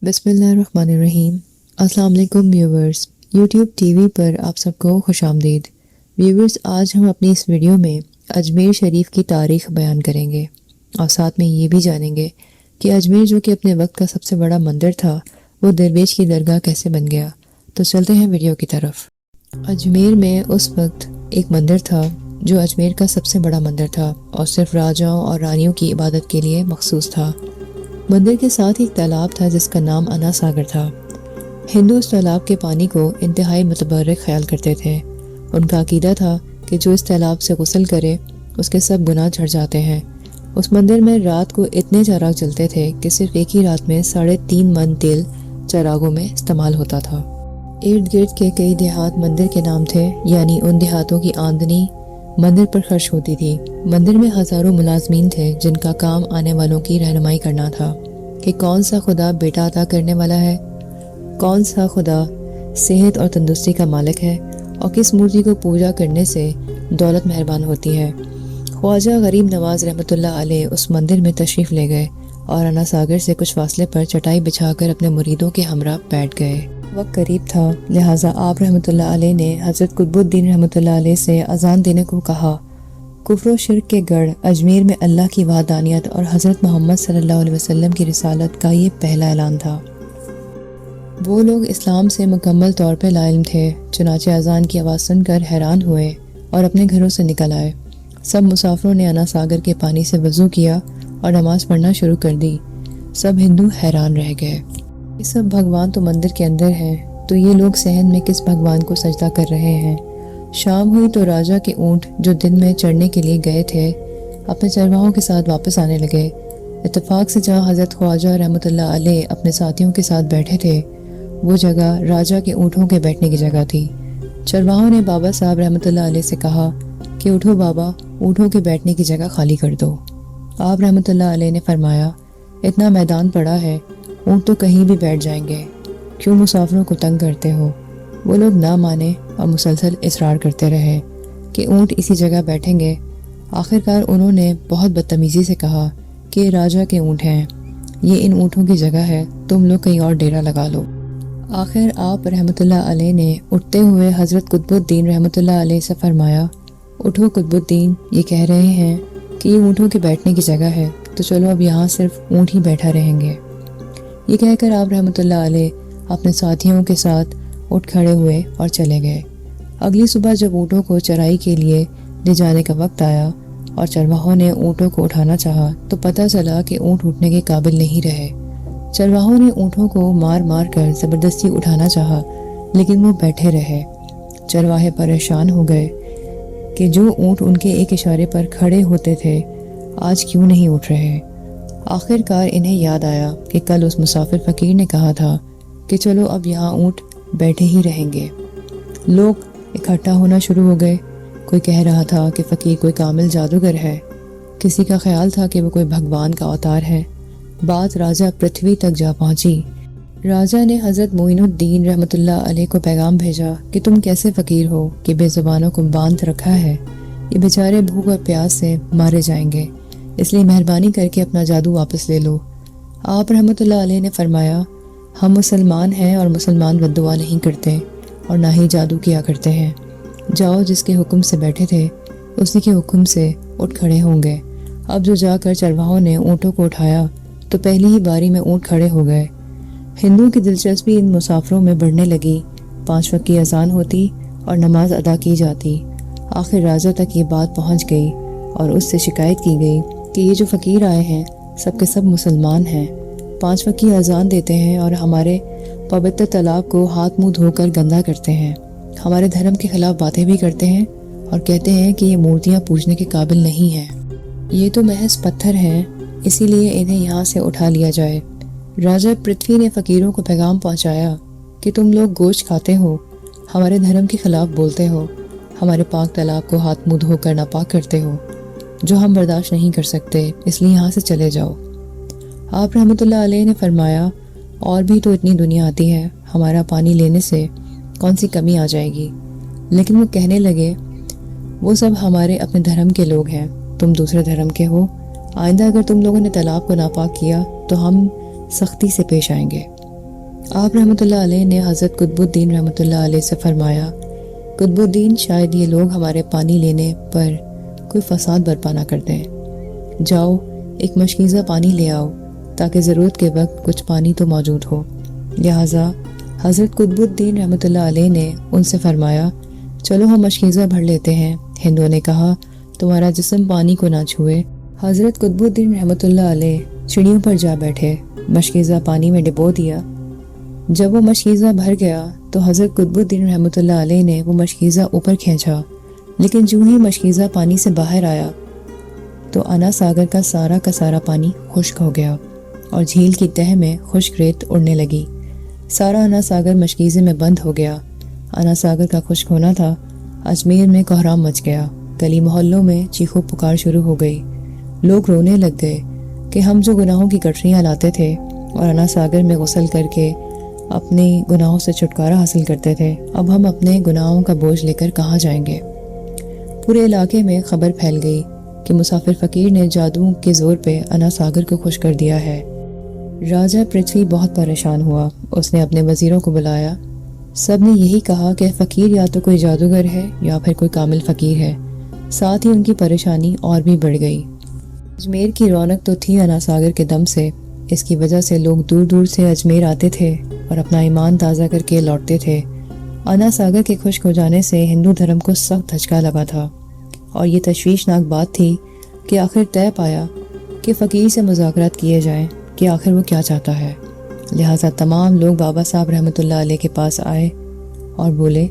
बिस्मिल्लाहिर्रहमानिर्रहीम। अस्सलाम वालेकुम व्यूवर्स, यूट्यूब टीवी पर आप सबको खुश आमदीद। व्यूवर्स, आज हम अपनी इस वीडियो में अजमेर शरीफ की तारीख़ बयान करेंगे और साथ में ये भी जानेंगे कि अजमेर जो कि अपने वक्त का सबसे बड़ा मंदिर था, वो दरवेश की दरगाह कैसे बन गया। तो चलते हैं वीडियो की तरफ। अजमेर में उस वक्त एक मंदिर था जो अजमेर का सबसे बड़ा मंदिर था और सिर्फ राजाओं और रानियों की इबादत के लिए मखसूस था। मंदिर के साथ ही एक तालाब था जिसका नाम अना सागर था। हिंदू उस तालाब के पानी को इंतहाई मुतबर्रिक ख्याल करते थे। उनका अकीदा था कि जो इस तालाब से गुस्ल करे उसके सब गुनाह झड़ जाते हैं। उस मंदिर में रात को इतने चिराग जलते थे कि सिर्फ एक ही रात में 3.5 मन तेल चिरागों में इस्तेमाल होता था। इर्द गिर्द के कई देहात मंदिर के नाम थे, यानी उन देहातों की आमदनी मंदिर पर खर्च होती थी। मंदिर में हजारों मुलाजमीन थे जिनका काम आने वालों की रहनुमाई करना था कि कौन सा खुदा बेटा अता करने वाला है, कौन सा खुदा सेहत और तंदुरुस्ती का मालिक है और किस मूर्ति को पूजा करने से दौलत मेहरबान होती है। ख्वाजा गरीब नवाज रहमतुल्लाह अलैह उस मंदिर में तशरीफ़ ले गए और अना सागर से कुछ फासले पर चटाई बिछाकर अपने मुरीदों के हमरा बैठ गए। वक्त करीब था, लिहाजा आप रहमतुल्लाह अलैह ने हज़रत कुतुबुद्दीन रहमतुल्लाह अलैह से अजान देने को कहा। कुफ्र और शिर्क के गढ़ अजमेर में अल्लाह की वहदानियत और हज़रत मोहम्मद सल्लल्लाहु अलैहि वसल्लम की रिसालत का ये पहला ऐलान था। वो लोग इस्लाम से मुकम्मल तौर पर लाइल्म थे। चुनाचे अजान की आवाज़ सुनकर हैरान हुए और अपने घरों से निकल आए। सब मुसाफिरों ने अना सागर के पानी से वज़ू किया और नमाज पढ़ना शुरू कर दी। सब हिंदू हैरान रह गए। ये सब भगवान तो मंदिर के अंदर हैं, तो ये लोग सहन में किस भगवान को सजदा कर रहे हैं। शाम हुई तो राजा के ऊँट जो दिन में चढ़ने के लिए गए थे अपने चरवाहों के साथ वापस आने लगे। इत्तेफाक से जहाँ हज़रत ख्वाजा रहमतुल्लाह अलैह अपने साथियों के साथ बैठे थे, वो जगह राजा के ऊँटों के बैठने की जगह थी। चरवाहों ने बाबा साहब रहमतुल्लाह अलैह से कहा कि उठो बाबा, ऊँटों के बैठने की जगह खाली कर दो। आप रहमतुल्लाह अलैह ने फरमाया, इतना मैदान पड़ा है, ऊँट तो कहीं भी बैठ जाएंगे, क्यों मुसाफिरों को तंग करते हो। वो लोग ना माने और मुसलसल इसरार करते रहे कि ऊँट इसी जगह बैठेंगे। आखिरकार उन्होंने बहुत बदतमीज़ी से कहा कि राजा के ऊँट हैं, ये इन ऊँटों की जगह है, तुम लोग कहीं और डेरा लगा लो। आखिर आप रहमतुल्लाह अलैह ने उठते हुए हज़रत कुतुबुद्दीन रहमतुल्लाह अलैह से फरमाया, उठो कुतुबुद्दीन, ये कह रहे हैं कि ये ऊँटों के बैठने की जगह है, तो चलो अब यहाँ सिर्फ ऊँट ही बैठा रहेंगे। ये कहकर आप रहमतुल्लाह अलैह अपने साथियों के साथ उठ खड़े हुए और चले गए। अगली सुबह जब ऊँटों को चराई के लिए ले जाने का वक्त आया और चरवाहों ने ऊँटों को उठाना चाहा, तो पता चला कि ऊँट उठने के काबिल नहीं रहे। चरवाहों ने ऊँटों को मार मार कर ज़बरदस्ती उठाना चाहा, लेकिन वो बैठे रहे। चरवाहे परेशान हो गए कि जो ऊँट उनके एक इशारे पर खड़े होते थे, आज क्यों नहीं उठ रहे। आखिरकार इन्हें याद आया कि कल उस मुसाफिर फ़कीर ने कहा था कि चलो अब यहाँ ऊँट बैठे ही रहेंगे। लोग इकट्ठा होना शुरू हो गए। कोई कह रहा था कि फ़कीर कोई कामिल जादूगर है, किसी का ख्याल था कि वो कोई भगवान का अवतार है। बात राजा पृथ्वी तक जा पहुँची। राजा ने हज़रत मोइनुद्दीन रहमतुल्लाह अलैह को पैगाम भेजा कि तुम कैसे फ़कीर हो कि बेज़ुबानों को बांध रखा है, ये बेचारे भूख और प्यास से मारे जाएंगे, इसलिए मेहरबानी करके अपना जादू वापस ले लो। आप रहमतुल्लाह अलैह ने फरमाया, हम मुसलमान हैं और मुसलमान बद्दुआ नहीं करते और ना ही जादू किया करते हैं। जाओ, जिसके हुक्म से बैठे थे उसी के हुक्म से उठ खड़े होंगे। अब जो जाकर चरवाहों ने ऊँटों को उठाया तो पहली ही बारी में ऊँट खड़े हो गए। हिंदुओं की दिलचस्पी इन मुसाफिरों में बढ़ने लगी। 5 वक्त की अजान होती और नमाज अदा की जाती। आखिर राजा तक ये बात पहुँच गई और उससे शिकायत की गई कि ये जो फ़कीर आए हैं सब के सब मुसलमान हैं, 5 वक्त की अजान देते हैं और हमारे पवित्र तालाब को हाथ मुंह धोकर गंदा करते हैं, हमारे धर्म के खिलाफ बातें भी करते हैं और कहते हैं कि ये मूर्तियाँ पूजने के काबिल नहीं हैं, ये तो महज पत्थर हैं, इसीलिए इन्हें यहाँ से उठा लिया जाए। राजा पृथ्वी ने फ़कीरों को पैगाम पहुँचाया कि तुम लोग गोश्त खाते हो, हमारे धर्म के खिलाफ बोलते हो, हमारे पाक तालाब को हाथ मुंह धोकर नापाक करते हो, जो हम बर्दाश्त नहीं कर सकते, इसलिए यहाँ से चले जाओ। आप रहमतुल्लाह अलैह ने फरमाया, और भी तो इतनी दुनिया आती है, हमारा पानी लेने से कौन सी कमी आ जाएगी। लेकिन वो कहने लगे, वो सब हमारे अपने धर्म के लोग हैं, तुम दूसरे धर्म के हो, आइंदा अगर तुम लोगों ने तालाब को नापाक किया तो हम सख्ती से पेश आएंगे। آپ رحمۃ اللہ علیہ نے حضرت قطب الدین رحمۃ اللہ علیہ سے فرمایا، قطب الدین شاید یہ لوگ ہمارے پانی لینے پر کوئی فساد برپا نہ کر دیں، جاؤ ایک مشکیزہ پانی لے آؤ تاکہ ضرورت کے وقت کچھ پانی تو موجود ہو۔ لہٰذا حضرت قطب الدین رحمۃ اللہ علیہ نے ان سے فرمایا، چلو ہم مشکیزہ بھر لیتے ہیں۔ ہندوؤں نے کہا، تمہارا جسم پانی کو نہ چھوئے۔ حضرت قطب الدین رحمۃ اللہ علیہ سیڑھیوں پر جا بیٹھے، مشکیزہ پانی میں ڈبو دیا۔ جب وہ مشکیزہ بھر گیا تو حضرت قطب الدین رحمۃ اللہ علیہ نے وہ مشکیزہ اوپر کھینچا، لیکن جو ہی مشکیزہ پانی سے باہر آیا تو انا ساگر کا سارا پانی خشک ہو گیا اور جھیل کی تہہ میں خشک ریت اڑنے لگی۔ سارا انا ساگر مشکیزے میں بند ہو گیا۔ انا ساگر کا خشک ہونا تھا۔ اجمیر میں کوہرام مچ گیا، گلی محلوں میں چیخو پکار شروع ہو گئی۔ لوگ رونے لگ گئے کہ ہم جو گناہوں کی گٹریاں لاتے تھے اور انا ساگر میں غسل کر کے اپنے گناہوں سے چھٹکارا حاصل کرتے تھے، اب ہم اپنے گناہوں کا بوجھ لے کر کہاں جائیں گے؟ پورے علاقے میں خبر پھیل گئی کہ مسافر فقیر نے جادو کے زور پہ انا ساگر کو خشک کر دیا ہے۔ راجہ پرتھوی بہت پریشان ہوا۔ اس نے اپنے وزیروں کو بلایا۔ سب نے یہی کہا کہ فقیر یا تو کوئی جادوگر ہے یا پھر کوئی کامل فقیر ہے۔ ساتھ ہی ان کی پریشانی اور بھی بڑھ گئی۔ اجمیر کی رونق تو تھی انا ساگر کے دم سے، اس کی وجہ سے لوگ دور دور سے اجمیر آتے تھے اور اپنا ایمان تازہ کر کے لوٹتے تھے۔ انا ساگر کے خشک ہو جانے سے ہندو دھرم کو سخت دھچکا لگا تھا، اور یہ تشویشناک بات تھی کہ آخر طے پایا کہ فقیر سے مذاکرات کیے جائیں کہ آخر وہ کیا چاہتا ہے۔ لہٰذا تمام لوگ بابا صاحب رحمۃ اللہ علیہ کے پاس آئے اور بولے،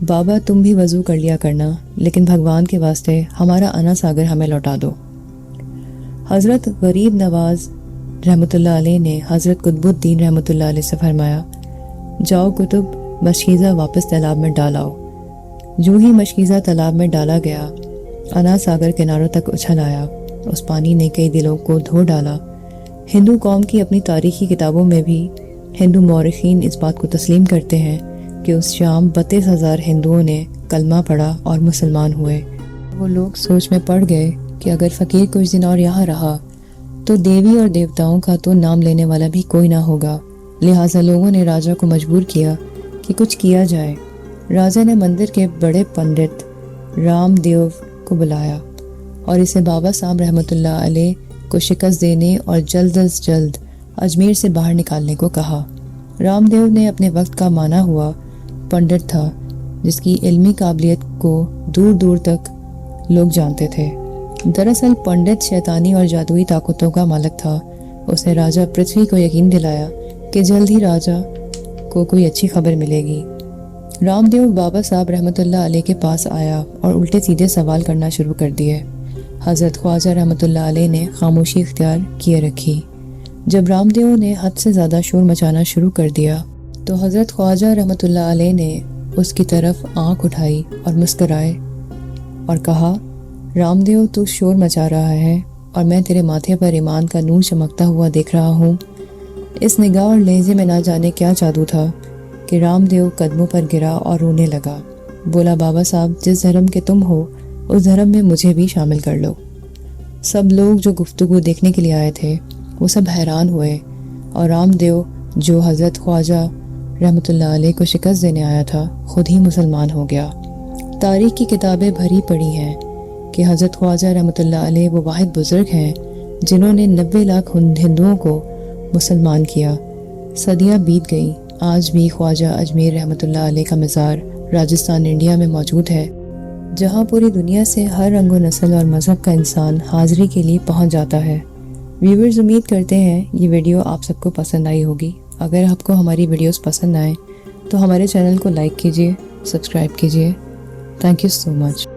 بابا تم بھی وضو کر لیا کرنا، لیکن بھگوان کے واسطے ہمارا انا ساگر ہمیں لوٹا دو۔ حضرت غریب نواز رحمۃ اللہ علیہ نے حضرت قطب الدین رحمۃ اللہ علیہ سے فرمایا، جاؤ قطب، مشکیزہ واپس تالاب میں ڈالاؤ۔ جو ہی مشکیزہ تالاب میں ڈالا گیا، انا ساگر کناروں تک اچھل آیا۔ اس پانی نے کئی دلوں کو دھو ڈالا۔ ہندو قوم کی اپنی تاریخی کتابوں میں بھی ہندو مورخین اس بات کو تسلیم کرتے ہیں کہ اس شام 32,000 ہندوؤں نے کلمہ پڑھا اور مسلمان ہوئے۔ وہ لوگ سوچ میں پڑ گئے کہ اگر فقیر کچھ دن اور یہاں رہا تو دیوی اور دیوتاؤں کا تو نام لینے والا بھی کوئی نہ ہوگا۔ لہٰذا لوگوں نے راجہ کو مجبور کیا کہ کچھ کیا جائے۔ راجہ نے مندر کے بڑے پنڈت رام دیو کو بلایا اور اسے بابا صاحب رحمۃ اللہ علیہ کو شکست دینے اور جلد از جلد اجمیر سے باہر نکالنے کو کہا۔ رام دیو نے اپنے وقت کا مانا ہوا پنڈت تھا، جس کی علمی قابلیت کو دور دور تک لوگ جانتے تھے۔ دراصل پنڈت شیطانی اور جادوئی طاقتوں کا مالک تھا۔ اس نے راجہ پرتھوی کو یقین دلایا کہ جلد ہی راجہ کو کوئی اچھی خبر ملے گی۔ رام دیو بابا صاحب رحمۃ اللہ علیہ کے پاس آیا اور الٹے سیدھے سوال کرنا شروع کر دیے۔ حضرت خواجہ رحمۃ اللہ علیہ نے خاموشی اختیار کیے رکھی۔ جب رام دیو نے حد سے زیادہ شور مچانا شروع کر دیا تو حضرت خواجہ رحمۃ اللہ علیہ نے اس کی طرف آنکھ اٹھائی اور مسکرائے اور کہا، رام دیو تو شور مچا رہا ہے اور میں تیرے ماتھے پر ایمان کا نور چمکتا ہوا دیکھ رہا ہوں۔ اس نگاہ اور لہجے میں نہ جانے کیا جادو تھا کہ رام دیو قدموں پر گرا اور رونے لگا۔ بولا، بابا صاحب جس دھرم کے تم ہو اس دھرم میں مجھے بھی شامل کر لو۔ سب لوگ جو گفتگو دیکھنے کے لیے آئے تھے وہ سب حیران ہوئے، اور رام دیو جو حضرت خواجہ رحمۃ اللہ علیہ کو شکست دینے آیا تھا خود ہی مسلمان ہو گیا۔ تاریخ کی کتابیں بھری پڑی ہیں کہ حضرت خواجہ رحمۃ اللہ علیہ وہ واحد بزرگ ہیں جنہوں نے 90 لاکھ ہندوؤں کو مسلمان کیا۔ صدیاں بیت گئیں، آج بھی خواجہ اجمیر رحمۃ اللہ علیہ کا مزار راجستھان انڈیا میں موجود ہے، جہاں پوری دنیا سے ہر رنگ و نسل اور مذہب کا انسان حاضری کے لیے پہنچ جاتا ہے۔ ویورز امید کرتے ہیں یہ ویڈیو آپ سب کو پسند آئی ہوگی۔ اگر آپ کو ہماری ویڈیوز پسند آئیں تو ہمارے چینل کو لائک کیجیے، سبسکرائب کیجیے۔ Thank you so much.